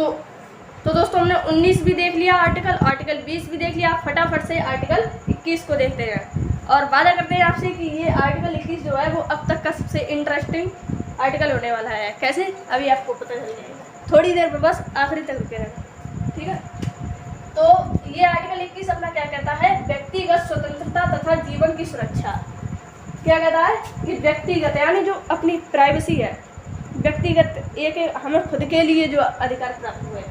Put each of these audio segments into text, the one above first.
तो दोस्तों हमने 19 भी देख लिया आर्टिकल 20 भी देख लिया। फटाफट से आर्टिकल 21 को देखते हैं और वादा करते हैं आपसे कि ये आर्टिकल 21 जो है वो अब तक का सबसे इंटरेस्टिंग आर्टिकल होने वाला है। कैसे, अभी आपको पता चल जाएगा, थोड़ी देर पर बस आखिरी तक रुके रहना, ठीक है। तो ये आर्टिकल 21 अपना क्या कहता है, व्यक्तिगत स्वतंत्रता तथा जीवन की सुरक्षा। क्या कहता है कि व्यक्तिगत यानी जो अपनी प्राइवेसी है, व्यक्तिगत एक हमें खुद के लिए जो अधिकार प्राप्त हुए,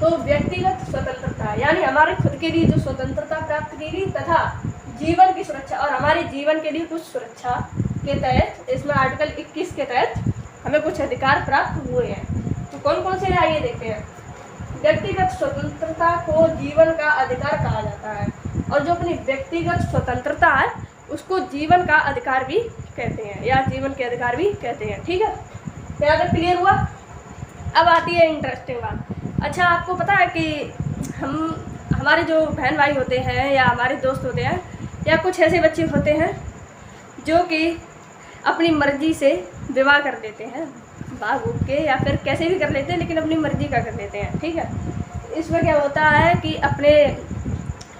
तो व्यक्तिगत स्वतंत्रता यानी हमारे खुद के लिए जो स्वतंत्रता प्राप्त की गई तथा जीवन की सुरक्षा और हमारे जीवन के लिए कुछ सुरक्षा के तहत इसमें आर्टिकल 21 के तहत हमें कुछ अधिकार प्राप्त हुए हैं। तो कौन कौन से आइए देखते हैं। व्यक्तिगत स्वतंत्रता को जीवन का अधिकार कहा जाता है और जो अपनी व्यक्तिगत स्वतंत्रता है उसको जीवन का अधिकार भी कहते हैं या जीवन के अधिकार भी कहते हैं, ठीक है। यहाँ तक क्लियर हुआ। अब आती है इंटरेस्टिंग बात। अच्छा, आपको पता है कि हमारे जो बहन भाई होते हैं या हमारे दोस्त होते हैं या कुछ ऐसे बच्चे होते हैं जो कि अपनी मर्जी से विवाह कर देते हैं, भाग भूग के या फिर कैसे भी कर लेते हैं, लेकिन अपनी मर्जी का कर देते हैं, ठीक है। इसमें क्या होता है कि अपने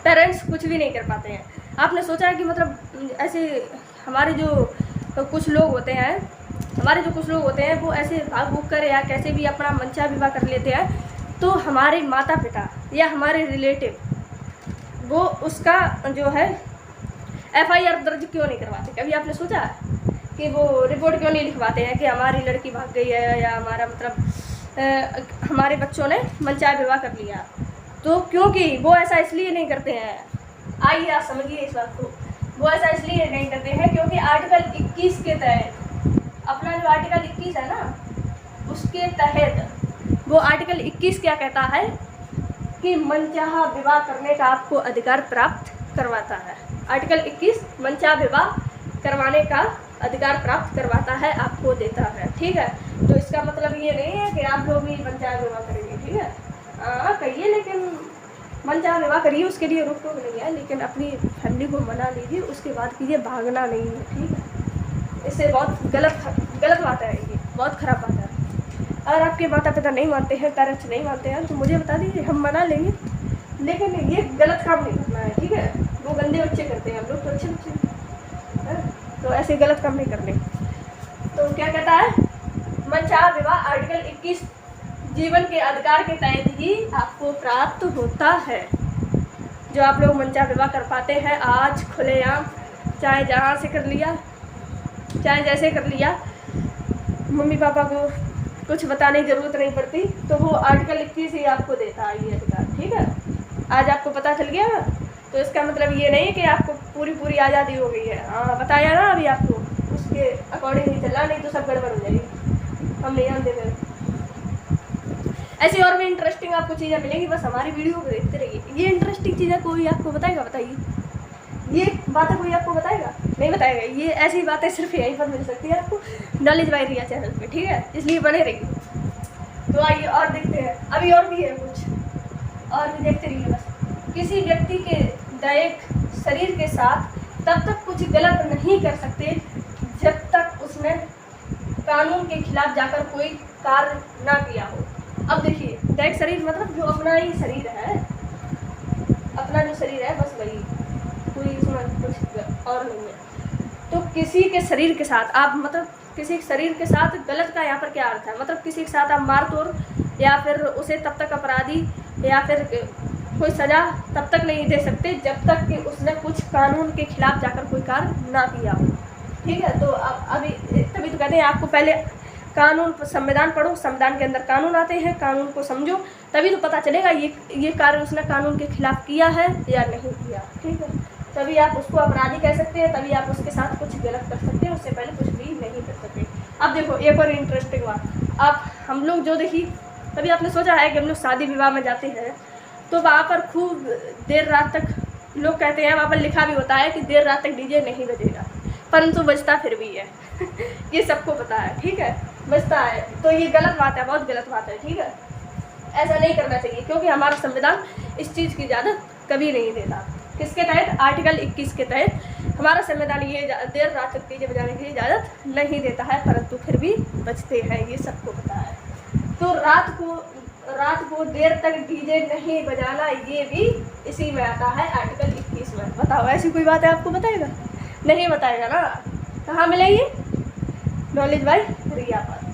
पेरेंट्स कुछ भी नहीं कर पाते हैं। आपने सोचा है कि मतलब ऐसे हमारे जो कुछ लोग होते हैं वो ऐसे भाग भूग कर या कैसे भी अपना मनचाहा विवाह कर लेते हैं, तो हमारे माता पिता या हमारे रिलेटिव वो उसका जो है FIR दर्ज क्यों नहीं करवाते। कभी आपने सोचा कि वो रिपोर्ट क्यों नहीं लिखवाते हैं कि हमारी लड़की भाग गई है या हमारा मतलब हमारे बच्चों ने मनचाहा विवाह कर लिया। तो क्योंकि वो ऐसा इसलिए नहीं करते हैं, आइए आप समझिए इस बात को। वो ऐसा इसलिए नहीं करते हैं क्योंकि आर्टिकल 21 के तहत अपना जो आर्टिकल 21 है ना, उसके तहत वो आर्टिकल 21 क्या कहता है कि मनचाहा विवाह करने का आपको अधिकार प्राप्त करवाता है। आर्टिकल 21 मनचाहा विवाह करवाने का अधिकार प्राप्त करवाता है, आपको देता है, ठीक है। तो इसका मतलब ये नहीं है कि आप लोग भी मनचाहा विवाह करेंगे, ठीक है। कहिए, लेकिन मनचाहा विवाह करिए, उसके लिए रोक टोक नहीं है, लेकिन अपनी फैमिली को मना लीजिए, उसके बाद कीजिए, भागना नहीं है, ठीक है। इससे बहुत गलत बात है, ये बहुत ख़राब बात है। अगर आपके माता पिता नहीं मानते हैं, पेरेंट्स नहीं मानते हैं, तो मुझे बता दीजिए, हम मना लेंगे, लेकिन ये गलत काम नहीं करना है, ठीक है। वो गंदे बच्चे करते हैं, हम लोग तो अच्छे बच्चे हैं, तो ऐसे गलत काम नहीं करने। तो क्या कहता है, मनचाहा विवाह आर्टिकल 21 जीवन के अधिकार के तहत ही आपको प्राप्त होता है। जो आप लोग मनचाहा विवाह कर पाते हैं आज खुलेआम, चाहे जहाँ से कर लिया, चाहे जैसे कर लिया, मम्मी पापा को कुछ बताने की ज़रूरत नहीं पड़ती, तो वो आर्टिकल 21 ही आपको देता है ये अधिकार, ठीक है। आज आपको पता चल गया ना, तो इसका मतलब ये नहीं कि आपको पूरी आज़ादी हो गई है। हाँ, बताया ना अभी आपको, उसके अकॉर्डिंग नहीं चला, नहीं तो सब गड़बड़ हो जाएगी, हम नहीं जानते फिर। ऐसी और भी इंटरेस्टिंग आपको चीज़ें मिलेंगी, बस हमारी वीडियो को देखते रहिए। ये इंटरेस्टिंग चीज़ें कोई आपको बताएगा, बताइए, ये बातें कोई आपको बताएगा? नहीं बताएगा। ये ऐसी बातें सिर्फ यहीं पर मिल सकती है आपको, नॉलेज बाय रिया चैनल पे, ठीक है, इसलिए बने रहिए। तो आइए और देखते हैं, अभी और भी है कुछ, और भी देखते रहिए बस। किसी व्यक्ति के दैहिक शरीर के साथ तब तक कुछ गलत नहीं कर सकते जब तक उसने कानून के खिलाफ जाकर कोई कार्य ना किया हो। अब देखिए, दैहिक शरीर मतलब जो अपना ही शरीर है, अपना जो शरीर है बस वही, कोई इसमें कुछ और नहीं है। तो किसी के शरीर के साथ आप मतलब किसी शरीर के साथ गलत का यहाँ पर क्या अर्थ है, मतलब किसी के साथ आप मार तोड़ या फिर उसे तब तक अपराधी या फिर कोई सज़ा तब तक नहीं दे सकते जब तक कि उसने कुछ कानून के खिलाफ जाकर कोई कार्य ना किया हो, ठीक है। तो अभी तभी तो कहते हैं आपको पहले कानून, संविधान पढ़ो, संविधान के अंदर कानून आते हैं, कानून को समझो, तभी तो पता चलेगा ये कार्य उसने कानून के खिलाफ किया है या नहीं किया, ठीक है। तभी आप उसको अपराधी कह सकते हैं, तभी आप उसके साथ कुछ गलत कर सकते हैं, उससे पहले कुछ भी नहीं कर सकते। अब देखो एक और इंटरेस्टिंग बात, आप हम लोग जो देखिए, तभी आपने सोचा है कि हम लोग शादी विवाह में जाते हैं तो वहाँ पर खूब देर रात तक लोग कहते हैं, वहाँ पर लिखा भी होता है कि देर रात तक डीजे नहीं बजेगा, परंतु बजता फिर भी है ये सबको पता है, ठीक है, बजता है। तो ये गलत बात है, बहुत गलत बात है, ठीक है। ऐसा नहीं करना चाहिए क्योंकि हमारा संविधान इस चीज़ की इजाज़त कभी नहीं देता। किसके तहत? आर्टिकल 21 के तहत हमारा संविधान ये देर रात तक डीजे बजाने की इजाज़त नहीं देता है, परंतु फिर भी बजते हैं, ये सबको पता है। तो रात को रात को देर तक डीजे नहीं बजाना, ये भी इसी में आता है आर्टिकल 21 में। बताओ ऐसी कोई बात है आपको बताएगा? नहीं बताएगा ना। कहाँ मिलेगी? नॉलेज बाय रिया पर।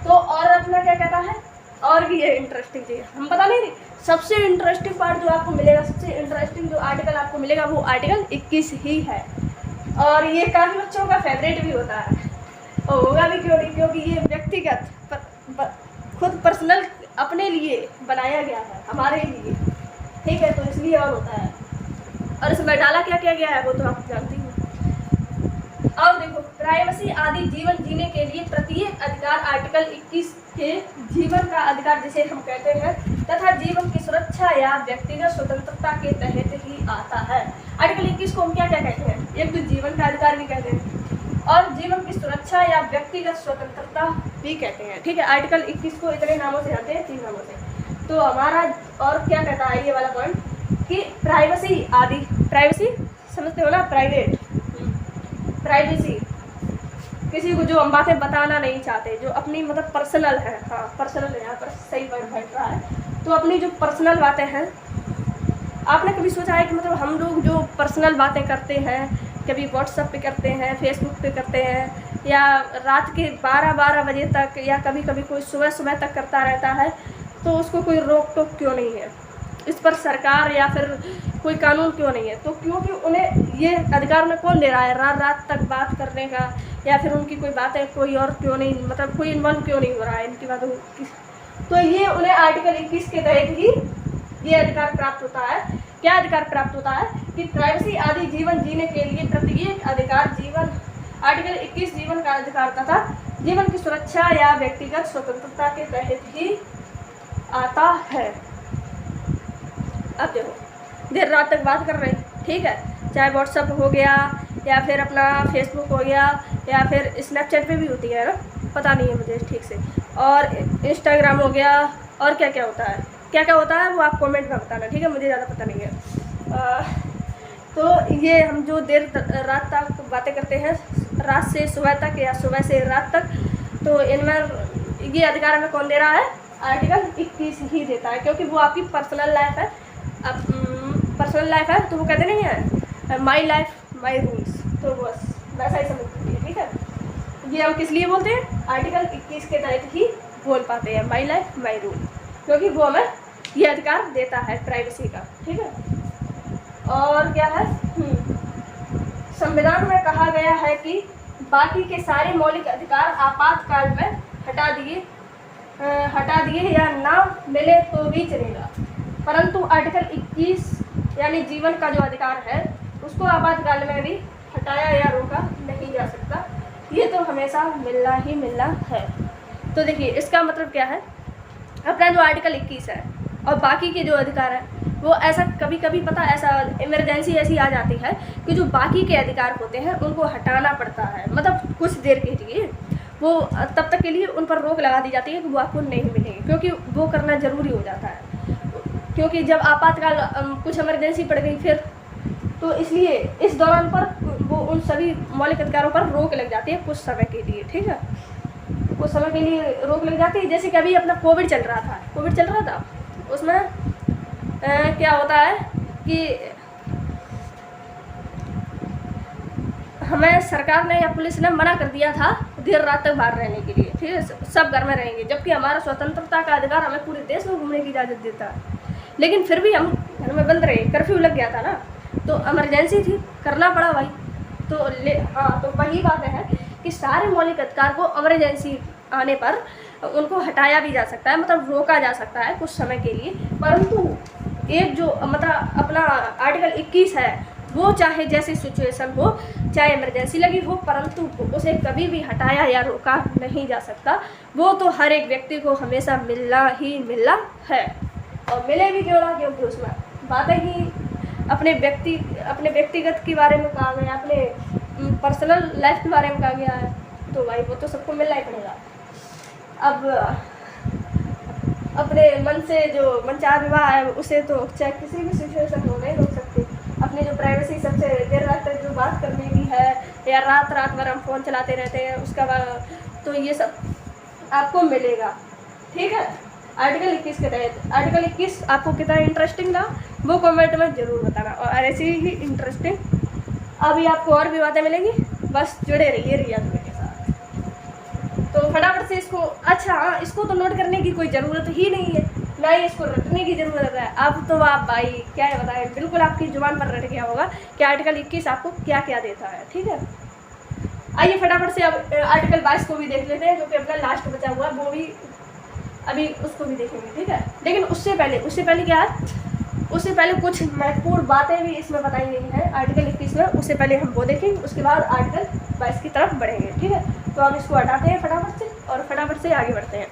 तो और अपना क्या कहता है, और भी ये इंटरेस्टिंग चीज़ हम पता नहीं, सबसे इंटरेस्टिंग पार्ट जो आपको मिलेगा, सबसे इंटरेस्टिंग जो आर्टिकल आपको मिलेगा वो आर्टिकल 21 ही है। और ये काफ़ी बच्चों का फेवरेट भी होता है, और होगा भी क्यों नहीं, क्योंकि ये व्यक्तिगत खुद पर्सनल अपने लिए बनाया गया है, हमारे लिए, ठीक है, तो इसलिए और होता है। और इसमें डाला क्या क्या गया है वो तो आप जानती हो। अब देखो, प्राइवेसी आदि जीवन जीने के लिए प्रत्येक अधिकार आर्टिकल 21 के जीवन का अधिकार जिसे हम कहते हैं तथा जीवन की सुरक्षा या व्यक्तिगत स्वतंत्रता के तहत ही आता है। आर्टिकल 21 को हम क्या क्या कहते हैं? एक तो जीवन का अधिकार भी कहते हैं और जीवन की सुरक्षा या व्यक्तिगत स्वतंत्रता भी कहते हैं, ठीक है। आर्टिकल 21 को इतने नामों से जानते हैं, 3 नामों से। तो हमारा और क्या कहता है ये वाला पॉइंट कि प्राइवेसी आदि, प्राइवेसी समझते हो ना, प्राइवेसी किसी को जो हम बातें बताना नहीं चाहते, जो अपनी मतलब पर्सनल है, हाँ पर्सनल है, यहाँ पर सही वर्ड बैठ रहा है, तो अपनी जो पर्सनल बातें हैं, आपने कभी सोचा है कि मतलब हम लोग जो पर्सनल बातें करते हैं, कभी व्हाट्सएप पे करते हैं, फेसबुक पे करते हैं, या रात के 12-12 बजे तक, या कभी कभी कोई सुबह तक करता रहता है, तो उसको कोई रोक टोक क्यों नहीं है? इस पर सरकार या फिर कोई कानून क्यों नहीं है? तो क्योंकि उन्हें ये अधिकार में कौन दे रहा है रात तक बात करने का, या फिर उनकी कोई बातें कोई और क्यों नहीं, मतलब कोई इन्वॉल्व क्यों नहीं हो रहा है इनकी बातों की? तो ये उन्हें आर्टिकल 21 के तहत ही ये अधिकार प्राप्त होता है। क्या अधिकार प्राप्त होता है कि प्राइवेसी आदि जीवन जीने के लिए प्रत्येक अधिकार जीवन, आर्टिकल 21 जीवन का अधिकार तथा जीवन की सुरक्षा या व्यक्तिगत स्वतंत्रता के तहत ही आता है। अब देखो, देर रात तक बात कर रहे हैं, ठीक है, चाहे व्हाट्सअप हो गया या फिर अपना फेसबुक हो गया या फिर स्नैपचैट पे भी होती है ना, पता नहीं है मुझे ठीक से, और इंस्टाग्राम हो गया, और क्या क्या होता है, क्या क्या होता है वो आप कमेंट में बताना, ठीक है, मुझे ज़्यादा पता नहीं है। तो ये हम जो देर रात तक बातें करते हैं, रात से सुबह तक या सुबह से रात तक, तो इनमें ये अधिकार हमें कौन दे रहा है? आर्टिकल 21 ही देता है, क्योंकि वो आपकी पर्सनल लाइफ है। अब पर्सनल लाइफ है तो वो कहते नहीं है माई लाइफ माई रूल्स, तो बस वैसा ही समझ लीजिए, ठीक है। ये हम किस लिए बोलते हैं? आर्टिकल 21 के तहत ही बोल पाते हैं माई लाइफ माई रूल, क्योंकि वो हमें ये अधिकार देता है प्राइवेसी का, ठीक है। और क्या है, संविधान में कहा गया है कि बाकी के सारे मौलिक अधिकार आपातकाल में हटा दिए या ना मिले तो भी चलेगा, परंतु आर्टिकल 21 यानी जीवन का जो अधिकार है उसको आपातकाल में भी हटाया या रोका नहीं जा सकता, ये तो हमेशा मिलना ही मिलना है। तो देखिए इसका मतलब क्या है, अपना जो आर्टिकल 21 है और बाकी के जो अधिकार है वो ऐसा कभी कभी पता, ऐसा इमरजेंसी ऐसी आ जाती है कि जो बाकी के अधिकार होते हैं उनको हटाना पड़ता है, मतलब कुछ देर के लिए, वो तब तक के लिए उन पर रोक लगा दी जाती है कि वो आपको नहीं मिलेंगे, क्योंकि वो करना ज़रूरी हो जाता है, क्योंकि जब आपातकाल कुछ इमरजेंसी पड़ गई फिर, तो इसलिए इस दौरान पर वो उन सभी मौलिक अधिकारों पर रोक लग जाती है कुछ समय के लिए, ठीक है, कुछ समय के लिए रोक लग जाती है। जैसे कि अभी अपना कोविड चल रहा था, उसमें क्या होता है कि हमें सरकार ने या पुलिस ने मना कर दिया था देर रात तक बाहर रहने के लिए, ठीक है, सब घर में रहेंगे, जबकि हमारा स्वतंत्रता का अधिकार हमें पूरे देश में घूमने की इजाज़त देता है, लेकिन फिर भी हम घर में बंद रहे, कर्फ्यू लग गया था ना, तो इमरजेंसी थी, करना पड़ा भाई। तो तो वही बात है कि सारे मौलिक अधिकार को इमरजेंसी आने पर उनको हटाया भी जा सकता है, मतलब रोका जा सकता है कुछ समय के लिए, परंतु एक जो मतलब अपना आर्टिकल 21 है वो चाहे जैसी सिचुएशन हो, चाहे इमरजेंसी लगी हो, परंतु उसे कभी भी हटाया या रोका नहीं जा सकता, वो तो हर एक व्यक्ति को हमेशा मिलना ही मिलना है। और मिले भी क्यों ना, क्योंकि उसमें बातें ही अपने व्यक्तिगत के बारे में कहा गया, अपने पर्सनल लाइफ के बारे में कहा गया है, तो भाई वो तो सबको मिलना ही पड़ेगा। अब अपने मन से जो मनचाहा विवाह है उसे तो चाहे किसी भी सिचुएशन में नहीं रोक सकते। अपनी जो प्राइवेसी सबसे देर रात तक जो बात करने की है, या रात भर हम फ़ोन चलाते रहते हैं उसका, तो ये सब आपको मिलेगा, ठीक है। आर्टिकल 21 के तहत आर्टिकल 21 आपको कितना इंटरेस्टिंग लगा वो कमेंट में ज़रूर बताना, और ऐसी ही इंटरेस्टिंग अभी आपको और भी बातें मिलेंगी, बस जुड़े रहिए रियाज भाई के साथ। तो फटाफट से इसको, अच्छा हाँ, इसको तो नोट करने की कोई ज़रूरत ही नहीं है, ना ही इसको रटने की ज़रूरत है। अब तो आप भाई क्या है बताएं, बिल्कुल आपकी जुबान पर रट गया होगा कि आर्टिकल 21 आपको क्या क्या देता है। ठीक है, आइए फटाफट से अब आर्टिकल 22 को भी देख लेते हैं, जो कि अपना लास्ट बचा हुआ है, वो भी अभी उसको भी देखेंगे। ठीक है, लेकिन उससे पहले क्या है, उससे पहले कुछ महत्वपूर्ण बातें भी इसमें बताई गई हैं आर्टिकल 21 में, उससे पहले हम वो देखेंगे, उसके बाद आर्टिकल 22 की तरफ बढ़ेंगे। ठीक है, तो अब इसको हटाते हैं फटाफट से और फटाफट से आगे बढ़ते हैं।